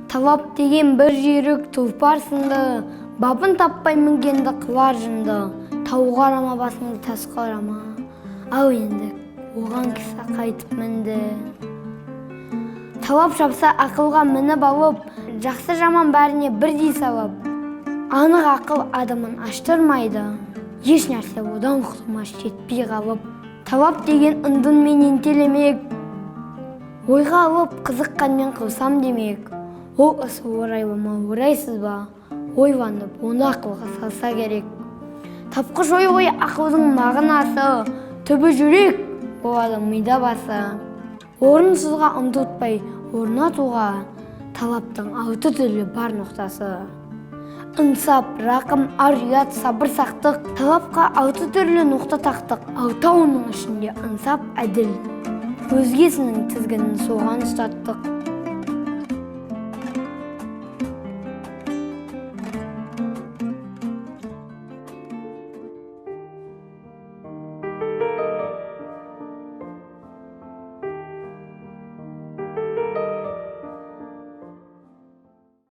Талап деген бір жүйрік тұлпар сынды, бабын таппай мінгенді қылар жынды. Тау қарама басыңды тас қарама, ал енді оған кісі қайтып мінді. Талап шапса ақылға мініп алып, жақсы жаман бәріне бірдей салып. Анық ақыл адамын аштырмайды, еш нәрсе одан құтылмас жетпей қалып. Талап деген ындын мен ентелемек, ойға алып қызыққанмен қылсам демек. Ол ысы орайлы ма, орайсыз ба? Ойланып, оны ақылға салса керек. Тапқыш ой ғой ақылдың мағынасы, түбі жүрек болады мида басы. Орынсызға ұмтылтпай орнатуға, талаптың 6 түрлі бар ноқтасы. Инсап, рақым, ар, ұят, сабыр, сақтық. Талапқа 6 түрлі ноқта тақтық. 6-ауының ішінде инсап, әділ. Өзгесінің тізгінін соған ұстаттық.